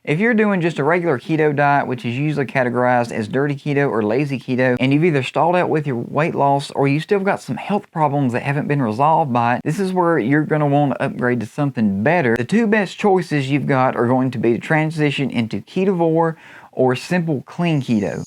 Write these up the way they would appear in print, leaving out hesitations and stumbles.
If you're doing just a regular keto diet, which is usually categorized as dirty keto or lazy keto, and you've either stalled out with your weight loss or you still got some health problems that haven't been resolved by it, this is where you're going to want to upgrade to something better. The two best choices you've got are going to be to transition into Ketovore or Simple Clean Keto.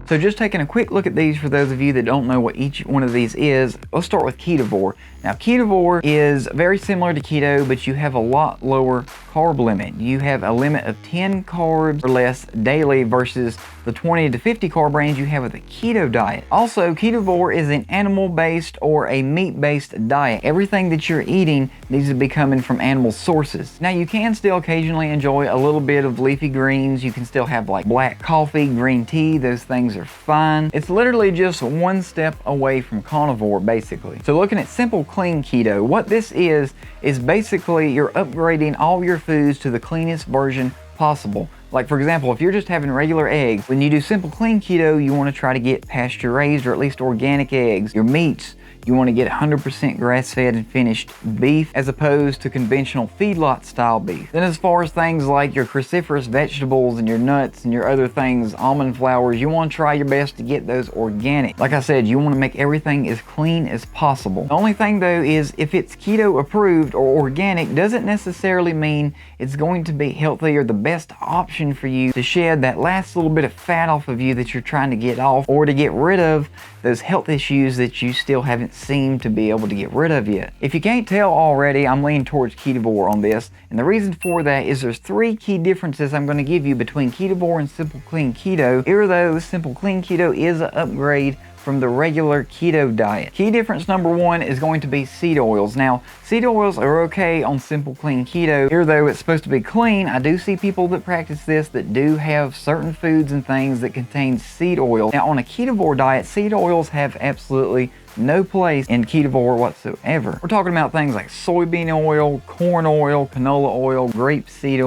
So just taking a quick look at these for those of you that don't know what each one of these is, let's start with Ketovore. Now Ketovore is very similar to keto, but you have a lot lower carb limit. You have a limit of 10 carbs or less daily versus the 20 to 50 carb range you have with a keto diet. Also, Ketovore is an animal-based or a meat-based diet. Everything that you're eating needs to be coming from animal sources. Now you can still occasionally enjoy a little bit of leafy greens. You can still have like black coffee, green tea, those things are fine. It's literally just one step away from carnivore basically. So looking at Simple Clean Keto, what this is basically you're upgrading all your foods to the cleanest version possible. Like for example, if you're just having regular eggs, when you do Simple Clean Keto, you want to try to get pasture raised or at least organic eggs. Your meats, you want to get 100% grass-fed and finished beef as opposed to conventional feedlot style beef. Then as far as things like your cruciferous vegetables and your nuts and your other things, almond flours, you want to try your best to get those organic. Like I said, you want to make everything as clean as possible. The only thing though is if it's keto approved or organic doesn't necessarily mean it's going to be healthy or the best option for you to shed that last little bit of fat off of you that you're trying to get off, or to get rid of those health issues that you still haven't seemed to be able to get rid of yet. If you can't tell already, I'm leaning towards Ketovore on this, and the reason for that is there's three key differences I'm going to give you between Ketovore and Simple Clean Keto, even though Simple Clean Keto is an upgrade from the regular keto diet. Key difference number one is going to be seed oils. Now, seed oils are okay on Simple Clean Keto. Even though it's supposed to be clean, I do see people that practice this that do have certain foods and things that contain seed oil. Now, on a Ketovore diet, seed oils have absolutely no place in Ketovore whatsoever. We're talking about things like soybean oil, corn oil, canola oil, grapeseed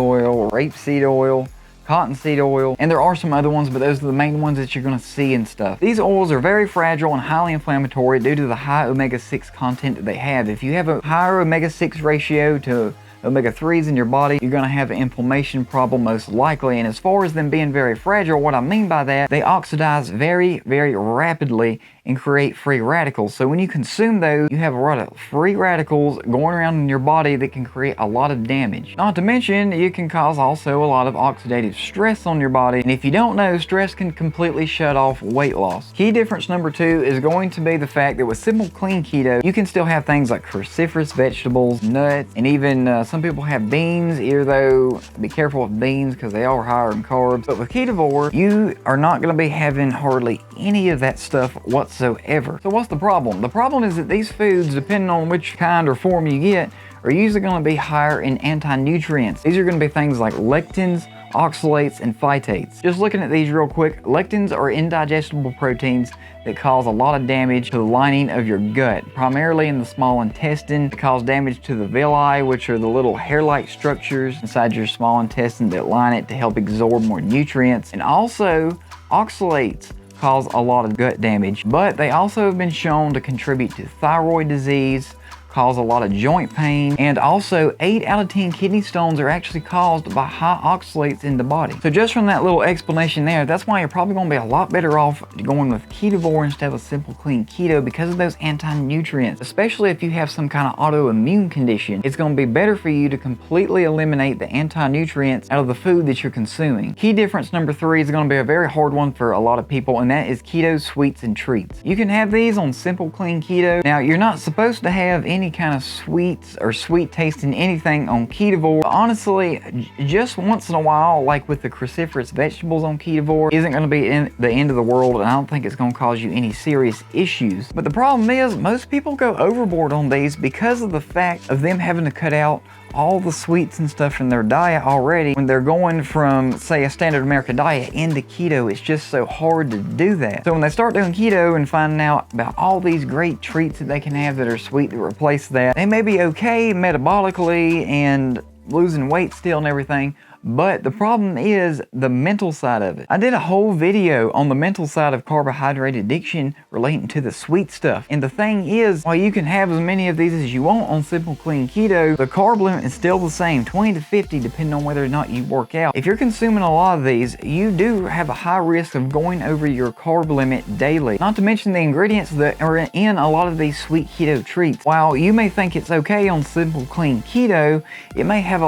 oil, cottonseed oil, and there are some other ones, but those are the main ones that you're going to see and stuff. These oils are very fragile and highly inflammatory due to the high omega-6 content that they have. If you have a higher omega-6 ratio to omega-3s in your body, you're going to have an inflammation problem most likely. And as far as them being very fragile, what I mean by that, they oxidize very, very rapidly and create free radicals. So when you consume those, you have a lot of free radicals going around in your body that can create a lot of damage. Not to mention, you can cause also a lot of oxidative stress on your body. And if you don't know, stress can completely shut off weight loss. Key difference number two is going to be the fact that with Simple Clean Keto, you can still have things like cruciferous vegetables, nuts, and even some people have beans, even though be careful with beans because they are higher in carbs. But with Ketovore, you are not going to be having hardly any of that stuff whatsoever. So what's the problem? The problem is that these foods, depending on which kind or form you get, are usually going to be higher in anti-nutrients. These are going to be things like lectins, oxalates, and phytates. Just looking at these real quick, lectins are indigestible proteins that cause a lot of damage to the lining of your gut, primarily in the small intestine. They cause damage to the villi, which are the little hair-like structures inside your small intestine that line it to help absorb more nutrients. And also, oxalates cause a lot of gut damage, but they also have been shown to contribute to thyroid disease, cause a lot of joint pain, and also 8 out of 10 kidney stones are actually caused by high oxalates in the body. So just from that little explanation there, that's why you're probably going to be a lot better off going with Ketovore instead of Simple Clean Keto because of those anti-nutrients. Especially if you have some kind of autoimmune condition, it's going to be better for you to completely eliminate the anti-nutrients out of the food that you're consuming. Key difference number three is going to be a very hard one for a lot of people, and that is keto sweets and treats. You can have these on Simple Clean Keto. Now, you're not supposed to have any kind of sweets or sweet tasting anything on Ketovore. Honestly, just once in a while, like with the cruciferous vegetables on Ketovore, isn't going to be the end of the world, and I don't think it's going to cause you any serious issues. But the problem is, most people go overboard on these because of the fact of them having to cut out all the sweets and stuff from their diet already. When they're going from, say, a standard American diet into keto, it's just so hard to do that. So when they start doing keto and finding out about all these great treats that they can have that are sweet to replace that, they may be okay metabolically and losing weight still and everything, But the problem is the mental side of it. I did a whole video on the mental side of carbohydrate addiction relating to the sweet stuff. And the thing is, while you can have as many of these as you want on Simple Clean Keto, the carb limit is still the same, 20 to 50, depending on whether or not you work out. If you're consuming a lot of these, you do have a high risk of going over your carb limit daily. Not to mention the ingredients that are in a lot of these sweet keto treats. While you may think it's okay on Simple Clean Keto, it may have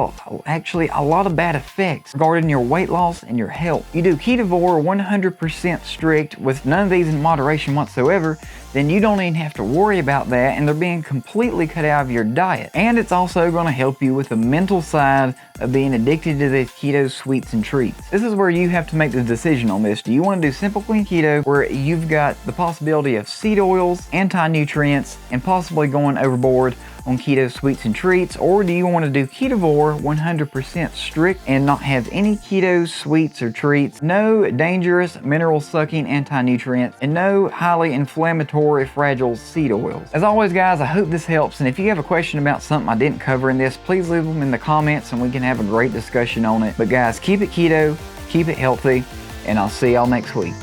actually a lot of bad effects regarding your weight loss and your health. You do Ketovore 100% strict with none of these in moderation whatsoever, then you don't even have to worry about that, and they're being completely cut out of your diet. And it's also going to help you with the mental side of being addicted to the keto sweets and treats. This is where you have to make the decision on this. Do you want to do Simple Clean Keto, where you've got the possibility of seed oils, anti-nutrients, and possibly going overboard on keto sweets and treats, or do you want to do Ketovore 100% strict and not have any keto sweets or treats, no dangerous mineral sucking anti-nutrients, and no highly inflammatory fragile seed oils? As always, guys, I hope this helps, and if you have a question about something I didn't cover in this, please leave them in the comments and we can have a great discussion on it. But guys, keep it keto, keep it healthy, and I'll see y'all next week.